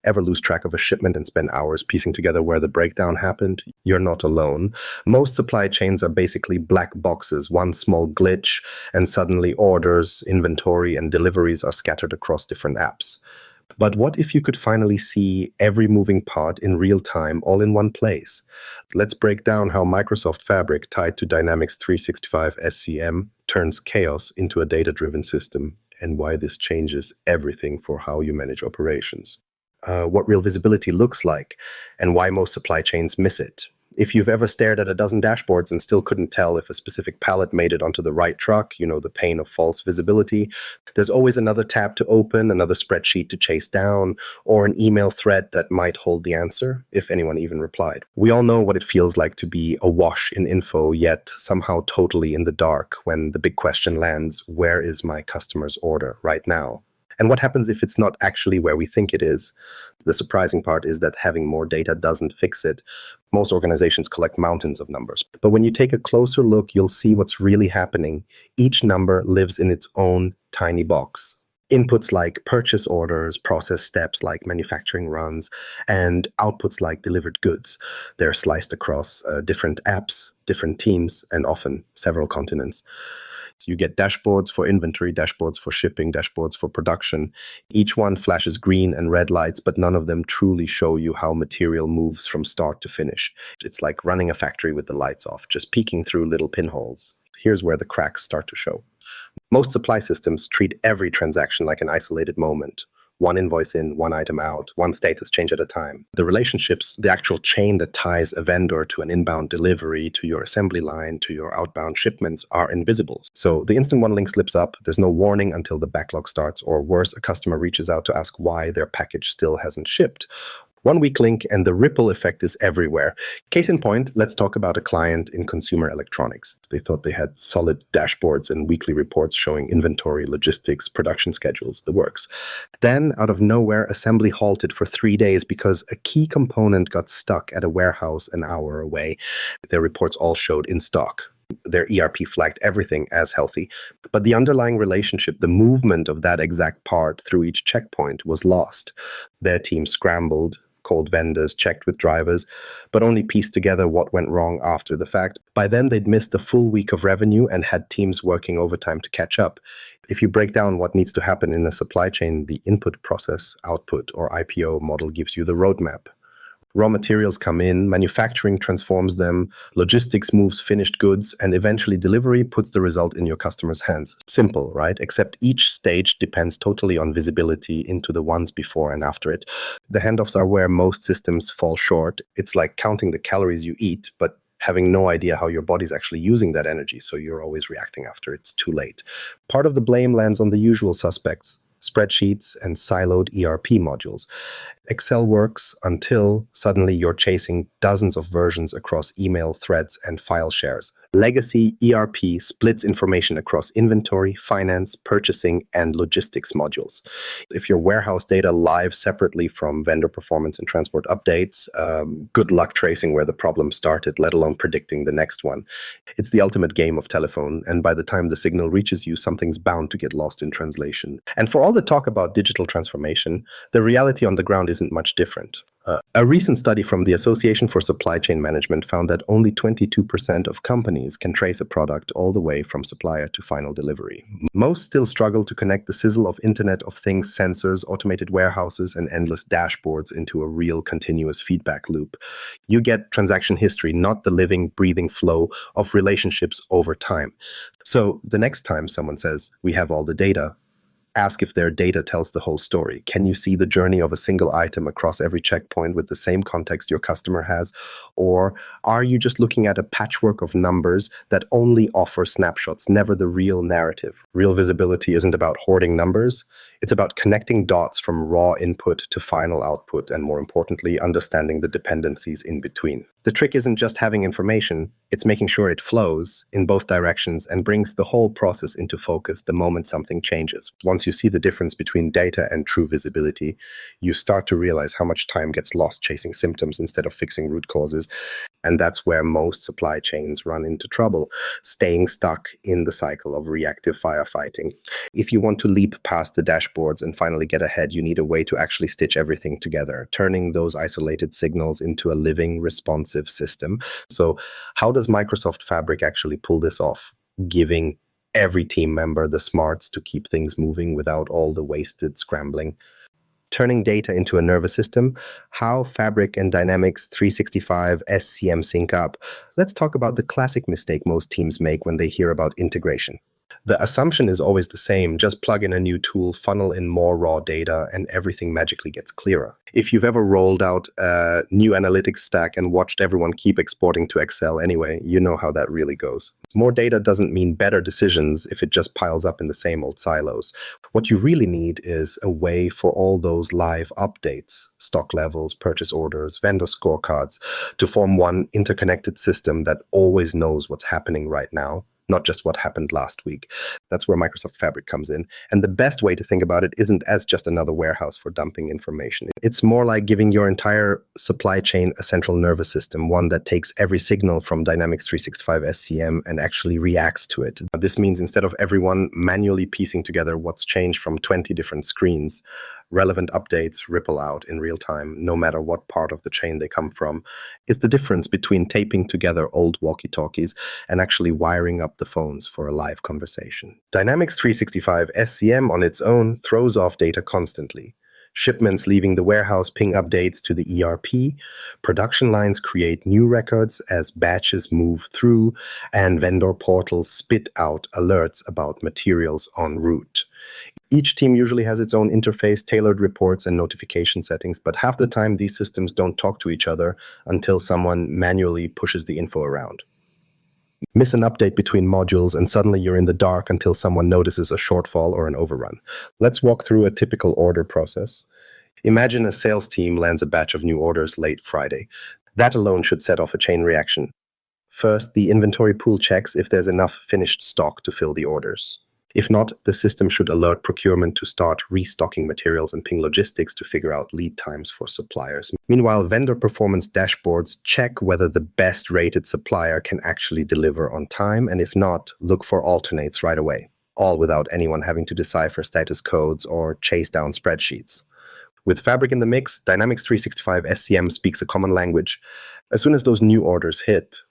Ever lose track of a shipment and spend hours piecing together where the breakdown happened? You're not alone. Most supply chains are basically black boxes, one small glitch, and suddenly orders, inventory, and deliveries are scattered across different apps. But what if you could finally see every moving part in real time, all in one place? Let's break down how Microsoft Fabric tied to Dynamics 365 SCM turns chaos into a data-driven system, and why this changes everything for how you manage operations. What real visibility looks like, and why most supply chains miss it. If you've ever stared at a dozen dashboards and still couldn't tell if a specific pallet made it onto the right truck, the pain of false visibility, there's always another tab to open, another spreadsheet to chase down, or an email thread that might hold the answer, if anyone even replied. We all know what it feels like to be awash in info, yet somehow totally in the dark when the big question lands, where is my customer's order right now? And what happens if it's not actually where we think it is? The surprising part is that having more data doesn't fix it. Most organizations collect mountains of numbers. But when you take a closer look, you'll see what's really happening. Each number lives in its own tiny box. Inputs like purchase orders, process steps like manufacturing runs, and outputs like delivered goods. They're sliced across different apps, different teams, and often several continents. You get dashboards for inventory, dashboards for shipping, dashboards for production. Each one flashes green and red lights, but none of them truly show you how material moves from start to finish. It's like running a factory with the lights off, just peeking through little pinholes. Here's where the cracks start to show. Most supply systems treat every transaction like an isolated moment. One invoice in, one item out, one status change at a time. The relationships, the actual chain that ties a vendor to an inbound delivery, to your assembly line, to your outbound shipments are invisible. So the instant one link slips up, there's no warning until the backlog starts, or worse, a customer reaches out to ask why their package still hasn't shipped. One weak link and the ripple effect is everywhere. Case in point, let's talk about a client in consumer electronics. They thought they had solid dashboards and weekly reports showing inventory, logistics, production schedules, the works. Then, out of nowhere, assembly halted for 3 days because a key component got stuck at a warehouse an hour away. Their reports all showed in stock. Their ERP flagged everything as healthy, but the underlying relationship, the movement of that exact part through each checkpoint was lost. Their team scrambled, called vendors, checked with drivers, but only pieced together what went wrong after the fact. By then, they'd missed a full week of revenue and had teams working overtime to catch up. If you break down what needs to happen in a supply chain, the input, process, output, or IPO model gives you the roadmap. Raw materials come in, manufacturing transforms them, logistics moves finished goods, and eventually delivery puts the result in your customer's hands. Simple, right? Except each stage depends totally on visibility into the ones before and after it. The handoffs are where most systems fall short. It's like counting the calories you eat, but having no idea how your body's actually using that energy, so you're always reacting after it's too late. Part of the blame lands on the usual suspects: spreadsheets and siloed ERP modules. Excel works until suddenly you're chasing dozens of versions across email threads and file shares. Legacy ERP splits information across inventory, finance, purchasing, and logistics modules. If your warehouse data live separately from vendor performance and transport updates, good luck tracing where the problem started, let alone predicting the next one. It's the ultimate game of telephone, and by the time the signal reaches you, something's bound to get lost in translation. And for all the talk about digital transformation, the reality on the ground isn't much different. A recent study from the Association for Supply Chain Management found that only 22% of companies can trace a product all the way from supplier to final delivery. Most still struggle to connect the sizzle of Internet of Things sensors, automated warehouses, and endless dashboards into a real continuous feedback loop. You get transaction history, not the living, breathing flow of relationships over time. So the next time someone says, "We have all the data," ask if their data tells the whole story. Can you see the journey of a single item across every checkpoint with the same context your customer has? Or are you just looking at a patchwork of numbers that only offer snapshots, never the real narrative? Real visibility isn't about hoarding numbers. It's about connecting dots from raw input to final output, and more importantly, understanding the dependencies in between. The trick isn't just having information, it's making sure it flows in both directions and brings the whole process into focus the moment something changes. Once you see the difference between data and true visibility, you start to realize how much time gets lost chasing symptoms instead of fixing root causes. And that's where most supply chains run into trouble, staying stuck in the cycle of reactive firefighting. If you want to leap past the dashboard dashboards and finally get ahead, you need a way to actually stitch everything together, turning those isolated signals into a living, responsive system. So, how does Microsoft Fabric actually pull this off, giving every team member the smarts to keep things moving without all the wasted scrambling? Turning data into a nervous system, how Fabric and Dynamics 365 SCM sync up. Let's talk about the classic mistake most teams make when they hear about integration. The assumption is always the same: just plug in a new tool, funnel in more raw data, and everything magically gets clearer. If you've ever rolled out a new analytics stack and watched everyone keep exporting to Excel anyway, you know how that really goes. More data doesn't mean better decisions if it just piles up in the same old silos. What you really need is a way for all those live updates, stock levels, purchase orders, vendor scorecards, to form one interconnected system that always knows what's happening right now, not just what happened last week. That's where Microsoft Fabric comes in. And the best way to think about it isn't as just another warehouse for dumping information. It's more like giving your entire supply chain a central nervous system, one that takes every signal from Dynamics 365 SCM and actually reacts to it. This means instead of everyone manually piecing together what's changed from 20 different screens, relevant updates ripple out in real time, no matter what part of the chain they come from. It's the difference between taping together old walkie-talkies and actually wiring up the phones for a live conversation. Dynamics 365 SCM on its own throws off data constantly. Shipments leaving the warehouse ping updates to the ERP, production lines create new records as batches move through, and vendor portals spit out alerts about materials en route. Each team usually has its own interface, tailored reports, and notification settings, but half the time these systems don't talk to each other until someone manually pushes the info around. Miss an update between modules and suddenly you're in the dark until someone notices a shortfall or an overrun. Let's walk through a typical order process. Imagine a sales team lands a batch of new orders late Friday. That alone should set off a chain reaction. First, the inventory pool checks if there's enough finished stock to fill the orders. If not, the system should alert procurement to start restocking materials and ping logistics to figure out lead times for suppliers. Meanwhile, vendor performance dashboards check whether the best rated supplier can actually deliver on time, and if not, look for alternates right away, all without anyone having to decipher status codes or chase down spreadsheets. With Fabric in the mix, Dynamics 365 SCM speaks a common language. As soon as those new orders hit,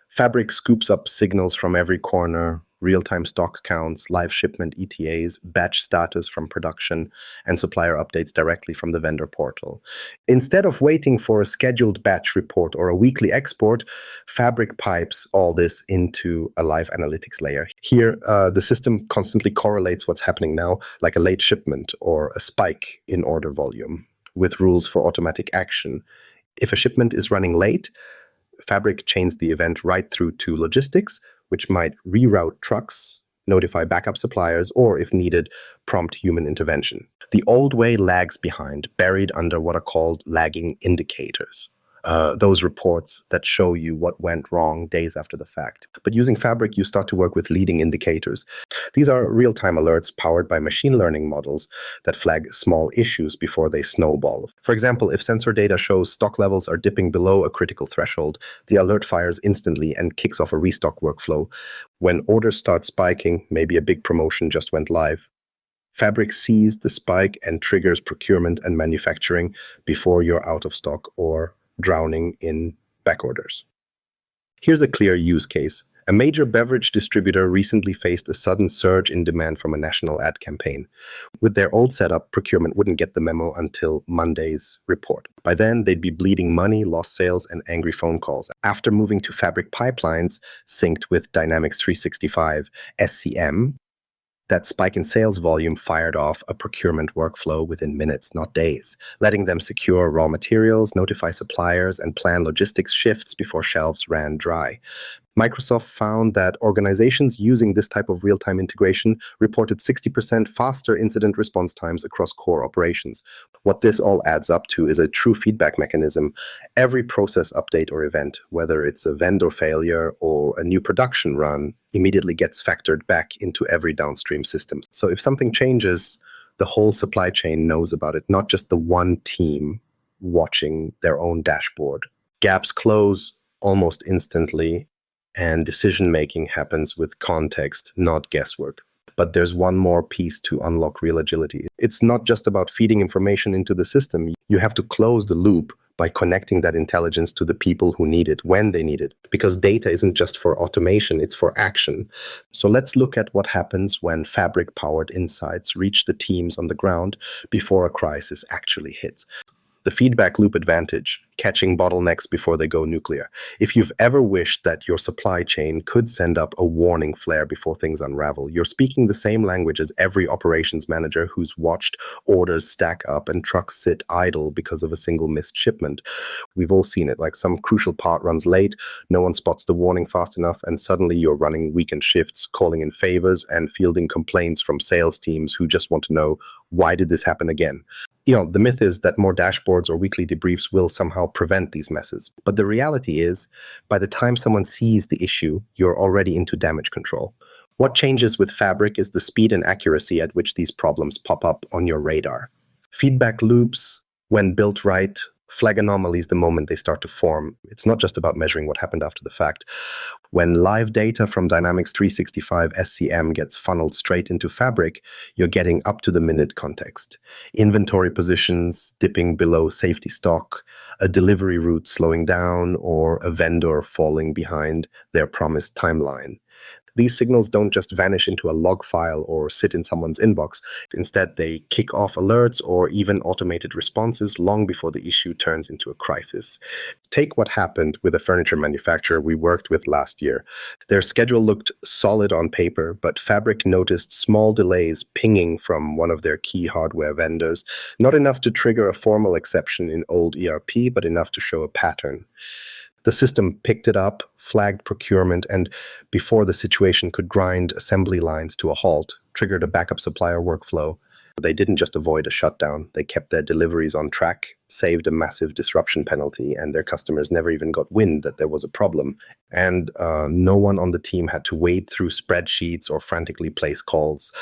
Fabric scoops up signals from every corner, real-time stock counts, live shipment ETAs, batch status from production, and supplier updates directly from the vendor portal. Instead of waiting for a scheduled batch report or a weekly export, Fabric pipes all this into a live analytics layer. Here, the system constantly correlates what's happening now, like a late shipment or a spike in order volume, with rules for automatic action. If a shipment is running late, Fabric chains the event right through to logistics, which might reroute trucks, notify backup suppliers, or, if needed, prompt human intervention. The old way lags behind, buried under what are called lagging indicators. Those reports that show you what went wrong days after the fact. But using Fabric, you start to work with leading indicators. These are real-time alerts powered by machine learning models that flag small issues before they snowball. For example, if sensor data shows stock levels are dipping below a critical threshold, the alert fires instantly and kicks off a restock workflow. When orders start spiking, maybe a big promotion just went live, Fabric sees the spike and triggers procurement and manufacturing before you're out of stock or drowning in back orders. Here's a clear use case. A major beverage distributor recently faced a sudden surge in demand from a national ad campaign. With their old setup, procurement wouldn't get the memo until Monday's report. By then, they'd be bleeding money, lost sales, and angry phone calls. After moving to Fabric pipelines synced with Dynamics 365 SCM, that spike in sales volume fired off a procurement workflow within minutes, not days, letting them secure raw materials, notify suppliers, and plan logistics shifts before shelves ran dry. Microsoft found that organizations using this type of real-time integration reported 60% faster incident response times across core operations. What this all adds up to is a true feedback mechanism. Every process update or event, whether it's a vendor failure or a new production run, immediately gets factored back into every downstream system. So if something changes, the whole supply chain knows about it, not just the one team watching their own dashboard. Gaps close almost instantly, and decision-making happens with context, not guesswork. But there's one more piece to unlock real agility. It's not just about feeding information into the system. You have to close the loop by connecting that intelligence to the people who need it when they need it. Because data isn't just for automation, it's for action. So let's look at what happens when fabric-powered insights reach the teams on the ground before a crisis actually hits. The feedback loop advantage, catching bottlenecks before they go nuclear. If you've ever wished that your supply chain could send up a warning flare before things unravel, you're speaking the same language as every operations manager who's watched orders stack up and trucks sit idle because of a single missed shipment. We've all seen it, like some crucial part runs late, no one spots the warning fast enough, and suddenly you're running weekend shifts, calling in favors, and fielding complaints from sales teams who just want to know, why did this happen again? The myth is that more dashboards or weekly debriefs will somehow prevent these messes. But the reality is, by the time someone sees the issue, you're already into damage control. What changes with Fabric is the speed and accuracy at which these problems pop up on your radar. Feedback loops, when built right, flag anomalies the moment they start to form. It's not just about measuring what happened after the fact. When live data from Dynamics 365 SCM gets funneled straight into Fabric, you're getting up-to-the-minute context. Inventory positions dipping below safety stock, a delivery route slowing down, or a vendor falling behind their promised timeline. These signals don't just vanish into a log file or sit in someone's inbox. Instead, they kick off alerts or even automated responses long before the issue turns into a crisis. Take what happened with a furniture manufacturer we worked with last year. Their schedule looked solid on paper, but Fabric noticed small delays pinging from one of their key hardware vendors, not enough to trigger a formal exception in old ERP, but enough to show a pattern. The system picked it up, flagged procurement, and before the situation could grind assembly lines to a halt, triggered a backup supplier workflow. They didn't just avoid a shutdown, they kept their deliveries on track, saved a massive disruption penalty, and their customers never even got wind that there was a problem. And no one on the team had to wade through spreadsheets or frantically place calls.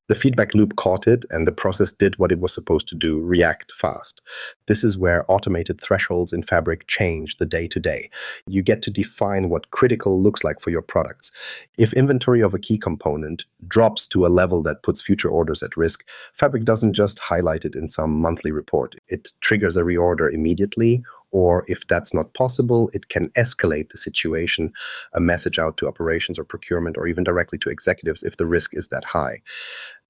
The feedback loop caught it, and the process did what it was supposed to do, react fast. This is where automated thresholds in Fabric change the day-to-day. You get to define what critical looks like for your products. If inventory of a key component drops to a level that puts future orders at risk, Fabric doesn't just highlight it in some monthly report. It triggers a reorder immediately, or if that's not possible, it can escalate the situation, a message out to operations or procurement, or even directly to executives if the risk is that high.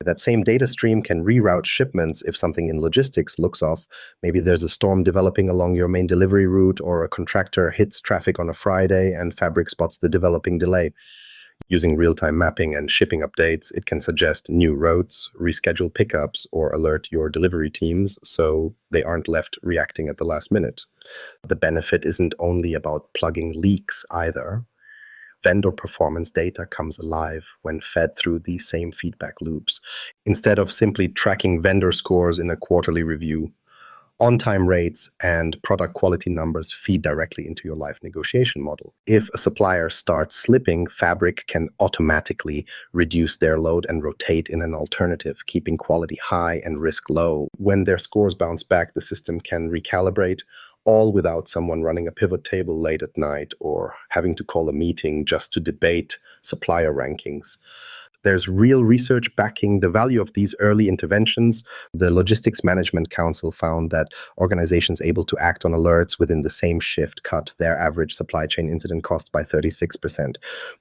That same data stream can reroute shipments if something in logistics looks off. Maybe there's a storm developing along your main delivery route, or a contractor hits traffic on a Friday and Fabric spots the developing delay. Using real-time mapping and shipping updates, it can suggest new routes, reschedule pickups, or alert your delivery teams so they aren't left reacting at the last minute. The benefit isn't only about plugging leaks either. Vendor performance data comes alive when fed through these same feedback loops. Instead of simply tracking vendor scores in a quarterly review, on-time rates and product quality numbers feed directly into your live negotiation model. If a supplier starts slipping, Fabric can automatically reduce their load and rotate in an alternative, keeping quality high and risk low. When their scores bounce back, the system can recalibrate, all without someone running a pivot table late at night or having to call a meeting just to debate supplier rankings. There's real research backing the value of these early interventions. The Logistics Management Council found that organizations able to act on alerts within the same shift cut their average supply chain incident cost by 36%.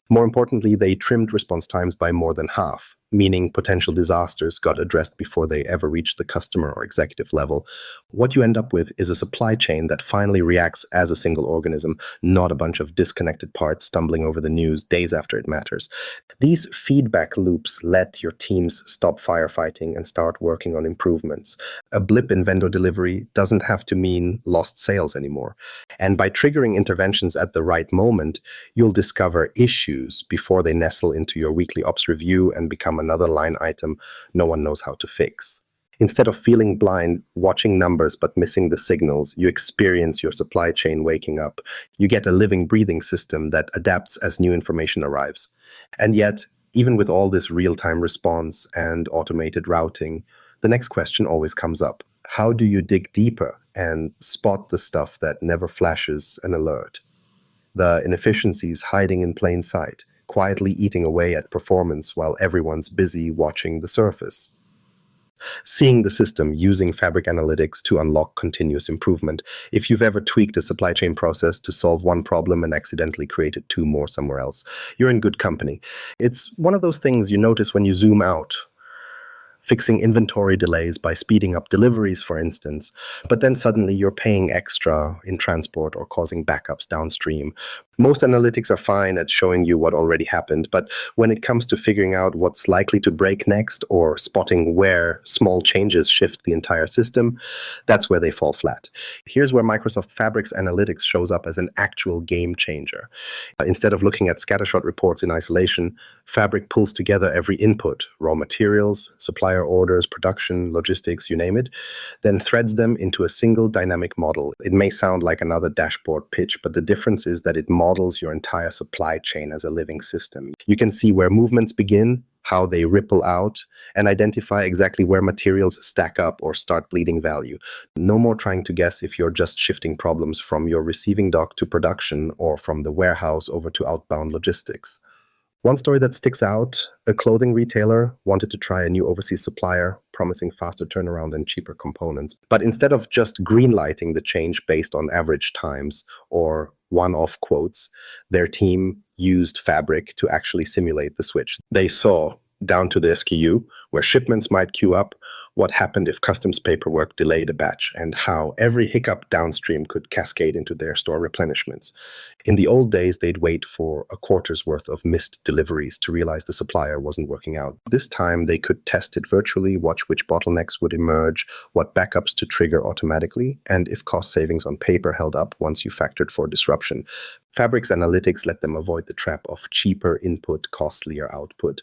More importantly, they trimmed response times by more than half, meaning potential disasters got addressed before they ever reached the customer or executive level. What you end up with is a supply chain that finally reacts as a single organism, not a bunch of disconnected parts stumbling over the news days after it matters. These feedback loops let your teams stop firefighting and start working on improvements. A blip in vendor delivery doesn't have to mean lost sales anymore. And by triggering interventions at the right moment, you'll discover issues before they nestle into your weekly ops review and become another line item no one knows how to fix. Instead of feeling blind, watching numbers but missing the signals, you experience your supply chain waking up. You get a living, breathing system that adapts as new information arrives. And yet, even with all this real-time response and automated routing, the next question always comes up. How do you dig deeper and spot the stuff that never flashes an alert? The inefficiencies hiding in plain sight. quietly eating away at performance while everyone's busy watching the surface. Seeing the system using Fabric Analytics to unlock continuous improvement. If you've ever tweaked a supply chain process to solve one problem and accidentally created two more somewhere else, you're in good company. It's one of those things you notice when you zoom out. Fixing inventory delays by speeding up deliveries, for instance, but then suddenly you're paying extra in transport or causing backups downstream. Most analytics are fine at showing you what already happened, but when it comes to figuring out what's likely to break next or spotting where small changes shift the entire system, that's where they fall flat. Here's where Microsoft Fabric's analytics shows up as an actual game changer. Instead of looking at scattershot reports in isolation, Fabric pulls together every input, raw materials, supplier orders, production, logistics, you name it, then threads them into a single dynamic model. It may sound like another dashboard pitch, but the difference is that it models your entire supply chain as a living system. You can see where movements begin, how they ripple out, and identify exactly where materials stack up or start bleeding value. No more trying to guess if you're just shifting problems from your receiving dock to production or from the warehouse over to outbound logistics. One story that sticks out, a clothing retailer wanted to try a new overseas supplier, promising faster turnaround and cheaper components. But instead of just greenlighting the change based on average times or one-off quotes, their team used Fabric to actually simulate the switch. They saw, down to the SKU, where shipments might queue up, what happened if customs paperwork delayed a batch, and how every hiccup downstream could cascade into their store replenishments. In the old days, they'd wait for a quarter's worth of missed deliveries to realize the supplier wasn't working out. This time, they could test it virtually, watch which bottlenecks would emerge, what backups to trigger automatically, and if cost savings on paper held up once you factored for disruption. Fabric's analytics let them avoid the trap of cheaper input, costlier output.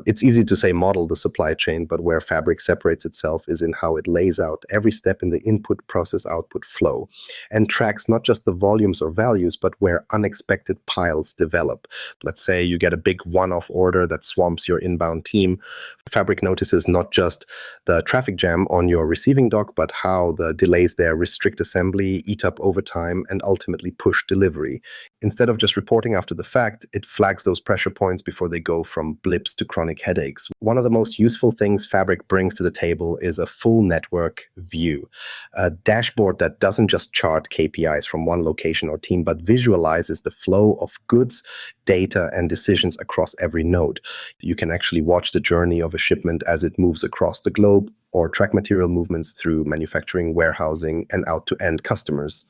It's easy to say model the supply chain, but where Fabric separates itself is in how it lays out every step in the input process output flow and tracks not just the volumes or values, but where unexpected piles develop. Let's say you get a big one-off order that swamps your inbound team. Fabric notices not just the traffic jam on your receiving dock, but how the delays there restrict assembly, eat up overtime, and ultimately push delivery. Instead of just reporting after the fact, it flags those pressure points before they go from blips to chronic headaches. One of the most useful things Fabric brings to the table is a full network view, a dashboard that doesn't just chart KPIs from one location or team, but visualizes the flow of goods, data, and decisions across every node. You can actually watch the journey of a shipment as it moves across the globe, or track material movements through manufacturing, warehousing, and out to end customers.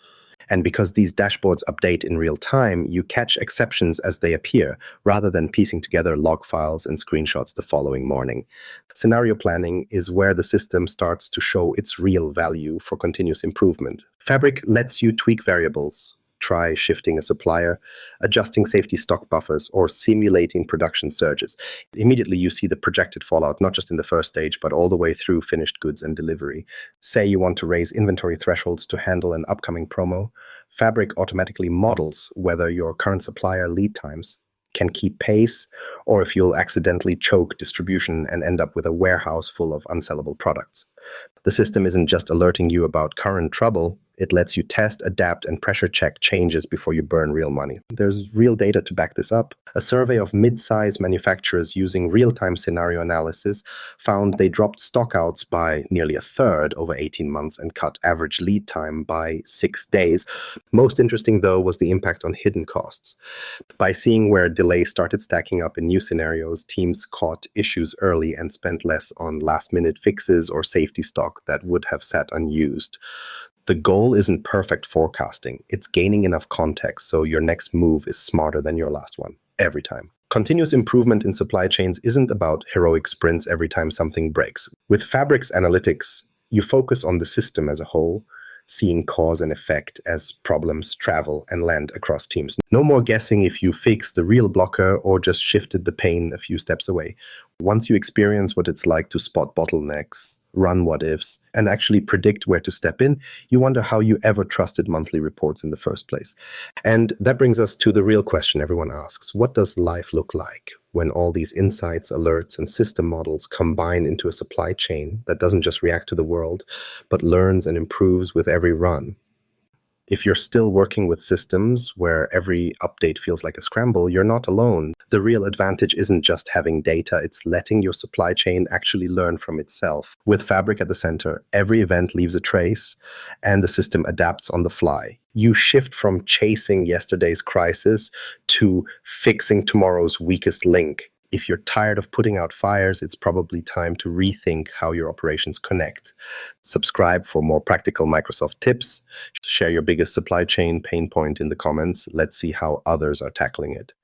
And because these dashboards update in real time, you catch exceptions as they appear, rather than piecing together log files and screenshots the following morning. Scenario planning is where the system starts to show its real value for continuous improvement. Fabric lets you tweak variables. Try shifting a supplier, adjusting safety stock buffers, or simulating production surges. Immediately you see the projected fallout, not just in the first stage, but all the way through finished goods and delivery. Say you want to raise inventory thresholds to handle an upcoming promo. Fabric automatically models whether your current supplier lead times can keep pace, or if you'll accidentally choke distribution and end up with a warehouse full of unsellable products. The system isn't just alerting you about current trouble, it lets you test, adapt, and pressure check changes before you burn real money. There's real data to back this up. A survey of mid-size manufacturers using real-time scenario analysis found they dropped stockouts by nearly a third over 18 months and cut average lead time by 6 days. Most interesting, though, was the impact on hidden costs. By seeing where delays started stacking up in new scenarios, teams caught issues early and spent less on last-minute fixes or safety stock that would have sat unused. The goal isn't perfect forecasting. It's gaining enough context so your next move is smarter than your last one, every time. Continuous improvement in supply chains isn't about heroic sprints every time something breaks. With Fabric's analytics, you focus on the system as a whole, seeing cause and effect as problems travel and land across teams. No more guessing if you fixed the real blocker or just shifted the pain a few steps away. Once you experience what it's like to spot bottlenecks, run what-ifs, and actually predict where to step in, you wonder how you ever trusted monthly reports in the first place. And that brings us to the real question everyone asks. What does life look like when all these insights, alerts, and system models combine into a supply chain that doesn't just react to the world, but learns and improves with every run? If you're still working with systems where every update feels like a scramble, you're not alone. The real advantage isn't just having data, it's letting your supply chain actually learn from itself. With Fabric at the center, every event leaves a trace and the system adapts on the fly. You shift from chasing yesterday's crisis to fixing tomorrow's weakest link. If you're tired of putting out fires, it's probably time to rethink how your operations connect. Subscribe for more practical Microsoft tips. Share your biggest supply chain pain point in the comments. Let's see how others are tackling it.